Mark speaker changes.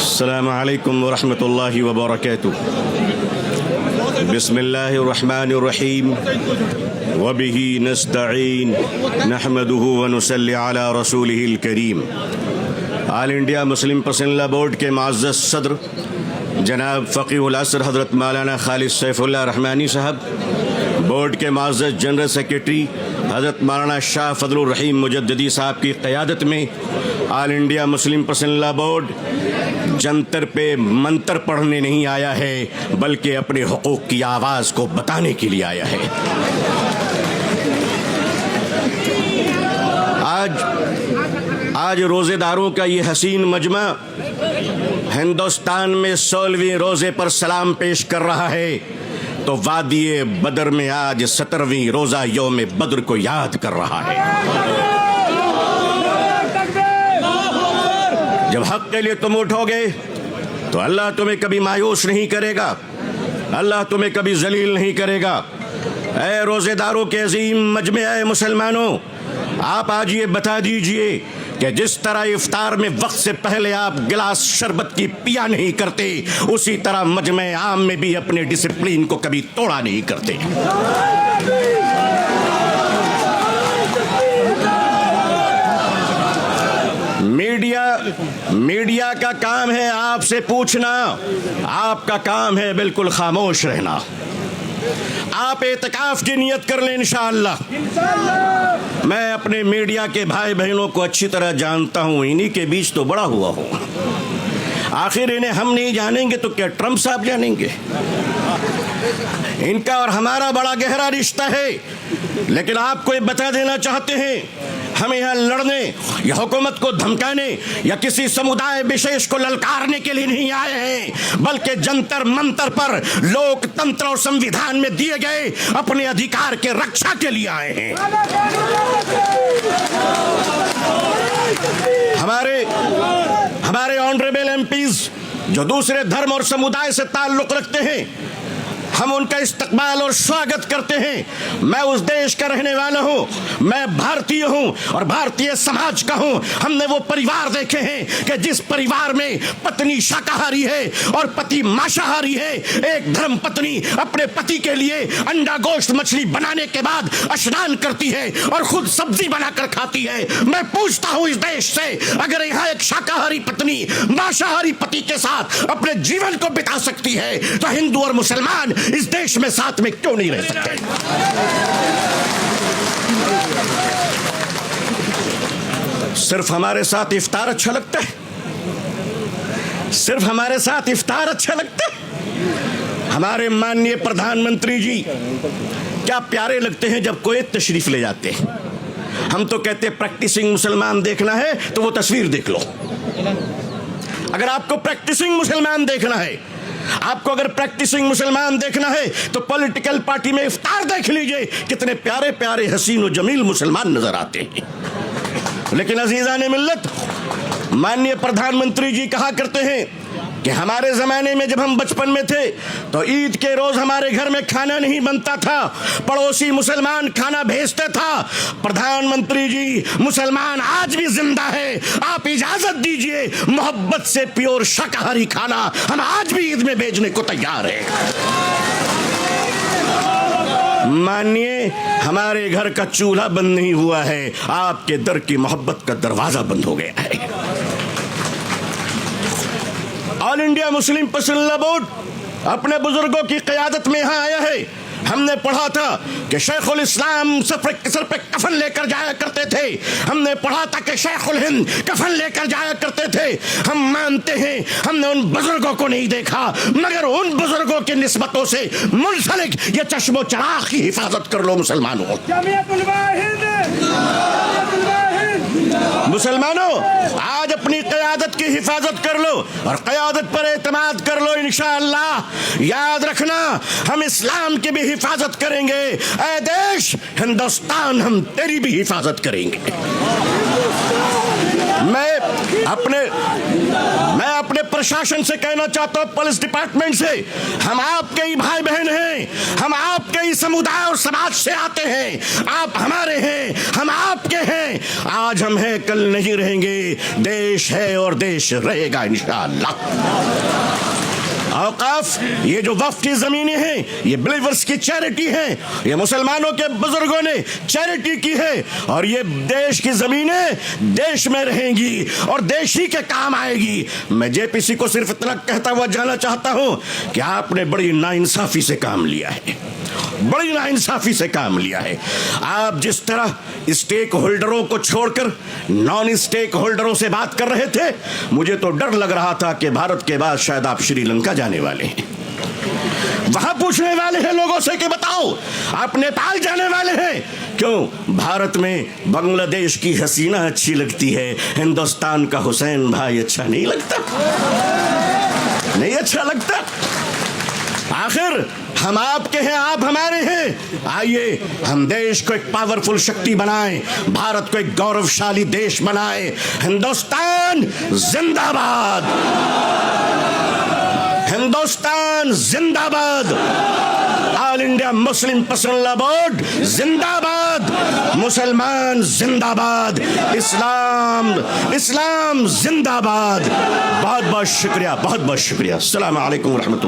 Speaker 1: अस्सलामु अलैकुम वरहमतुल्लाहि वबरकातुह। बिस्मिल्लाहिर्रहमानिर्रहीम वबिही नस्तईन नहमदुहु व नुसल्ली अला रसूलिहिल करीम। All India Muslim personal board के मुअज़्ज़ज़ सदर जनाब फ़क़ीहुल असर हज़रत मौलाना खालिद सैफ़ुल्लाह रहमानी साहब, बोर्ड के मुअज़्ज़ज़ जनरल सेक्रेटरी हज़रत मौलाना शाह फ़ज़लुर रहीम मुजद्दिदी साहब की क़यादत में all India Muslim personal board Jantar पे मंतर पढ़ने नहीं आया है, बल्कि अपने हुकूक की आवाज़ को बताने के लिए आया है। आज रोज़ेदारों का ये हसीन मजमा हिंदुस्तान में 16वें रोज़े पर सलाम पेश कर रहा है, तो वादिये बदर में आज 17वीं रोज़ा यौम बद्र को याद कर रहा है। जब हक के लिए तुम उठोगे तो अल्लाह तुम्हें कभी मायूस नहीं करेगा, अल्लाह तुम्हें कभी जलील नहीं करेगा। ऐ रोज़ेदारों के अजीम मजमे, ऐ मुसलमानों, आप आज ये बता दीजिए कि जिस तरह इफ्तार में वक्त से पहले आप गिलास शरबत की पिया नहीं करते, उसी तरह मजमे आम में भी अपने डिसिप्लिन को कभी तोड़ा नहीं करते। मीडिया का काम है आपसे पूछना, आपका काम है बिल्कुल खामोश रहना। आप एतकाफ की नियत कर लें इंशाअल्लाह। मैं अपने मीडिया के भाई बहनों को अच्छी तरह जानता हूं, इन्हीं के बीच तो बड़ा हुआ हूं। आखिर इन्हें हम नहीं जानेंगे तो क्या ट्रंप साहब जानेंगे? इनका और हमारा बड़ा गहरा रिश्ता है, लेकिन आपको ये बता देना चाहते हैं, हम यहाँ लड़ने या हुकूमत को धमकाने या किसी समुदाय विशेष को ललकारने के लिए नहीं आए हैं, बल्कि जंतर मंतर पर लोकतंत्र और संविधान में दिए गए अपने अधिकार के रक्षा के लिए आए हैं। हमारे ऑनरेबल एमपीज जो दूसरे धर्म और समुदाय से ताल्लुक रखते हैं, हम उनका इस्तकबाल और स्वागत करते हैं। मैं उस देश का रहने वाला हूं, मैं भारतीय हूं और भारतीय समाज का हूं। हमने वो परिवार देखे हैं कि जिस परिवार में पत्नी शाकाहारी है और पति मांसाहारी है। एक धर्म पत्नी अपने पति के लिए अंडा गोश्त मछली बनाने के बाद स्नान करती है और खुद सब्जी बनाकर खाती है। मैं पूछता हूं इस देश से, अगर यहां एक शाकाहारी पत्नी मांसाहारी पति के साथ अपने जीवन को बिता सकती है, तो हिंदू और मुसलमान इस देश में साथ में क्यों नहीं रह सकते? सिर्फ हमारे साथ इफ्तार अच्छा लगता है? सिर्फ हमारे साथ इफ्तार अच्छा लगता है? हमारे माननीय प्रधानमंत्री जी क्या प्यारे लगते हैं जब कोई तशरीफ ले जाते हैं। हम तो कहते हैं प्रैक्टिसिंग मुसलमान देखना है तो वो तस्वीर देख लो। अगर आपको प्रैक्टिसिंग मुसलमान देखना है, आपको अगर प्रैक्टिसिंग मुसलमान देखना है, तो पॉलिटिकल पार्टी में इफ्तार देख लीजिए, कितने प्यारे प्यारे हसीन और जमील मुसलमान नजर आते हैं। लेकिन अजीज़ान मिल्लत, माननीय प्रधानमंत्री जी कहा करते हैं कि हमारे ज़माने में जब हम बचपन में थे तो ईद के रोज़ हमारे घर में खाना नहीं बनता था, पड़ोसी मुसलमान खाना भेजता था। प्रधानमंत्री जी, मुसलमान आज भी जिंदा है, आप इजाज़त दीजिए, मोहब्बत से प्योर शाकाहारी खाना हम आज भी ईद में भेजने को तैयार हैं। मानिए, हमारे घर का चूल्हा बंद नहीं हुआ है, आपके दर की मोहब्बत का दरवाज़ा बंद हो गया है। All India Muslim personal board अपने बुजुर्गों की क़यादत में यहाँ आया है। हमने पढ़ा था कि शेखुल इस्लाम सर पे कफन लेकर जाया करते थे। हमने पढ़ा था कि शेखुल हिंद कफन लेकर जाया करते थे। हम मानते हैं हमने उन बुजुर्गों को नहीं देखा, मगर उन बुजुर्गों की निस्बतों से मुंसलिक ये चश्मो चराग की हिफाजत कर लो मुसलमानों। मुसलमानों, आज अपनी क़यादत की हिफाजत कर लो और क़यादत पर एतमाद कर लो। इंशाअल्लाह याद रखना, हम इस्लाम की भी हिफाजत करेंगे। ऐ देश हिंदुस्तान, हम तेरी भी हिफाजत करेंगे। मैं अपने प्रशासन से कहना चाहता हूं, पुलिस डिपार्टमेंट से, हम आपके ही भाई बहन हैं, हम आपके ही समुदाय और समाज से आते हैं। आप हमारे हैं, हम आपके हैं। आज हम हैं, कल नहीं रहेंगे। देश है और देश रहेगा इंशाअल्लाह। औकाफ, ये जो वक्फ की जमीनें हैं, ये बिलीवर्स की चैरिटी है, ये मुसलमानों के बुजुर्गों ने चैरिटी की है, और ये देश की जमीनें देश में रहेंगी और देश ही के काम आएगी। मैं जेपीसी को सिर्फ इतना कहता हुआ जाना चाहता हूं कि आपने बड़ी नाइंसाफी से काम लिया है, बड़ी नाइंसाफी से काम लिया है। आप जिस तरह स्टेक होल्डरों को छोड़कर नॉन स्टेक होल्डरों से बात कर रहे थे, मुझे तो डर लग रहा था कि भारत के बाद शायद आप श्रीलंका जाने वाले हैं। वहां पूछने वाले हैं लोगों से कि बताओ आप नेपाल जाने वाले हैं क्यों? भारत में बांग्लादेश की हसीना अच्छी लगती है, हिंदुस्तान का हुसैन भाई अच्छा नहीं लगता? नहीं अच्छा लगता? आखिर हम आपके हैं, आप हमारे हैं। आइए हम देश को एक पावरफुल शक्ति बनाएं, भारत को एक गौरवशाली देश बनाएं। हिंदुस्तान जिंदाबाद, हिंदुस्तान जिंदाबाद, all India Muslim personal board जिंदाबाद, मुसलमान जिंदाबाद, इस्लाम इस्लाम जिंदाबाद। बहुत बहुत शुक्रिया, बहुत बहुत शुक्रिया। अस्सलाम वालेकुम रहमतुल्लाह।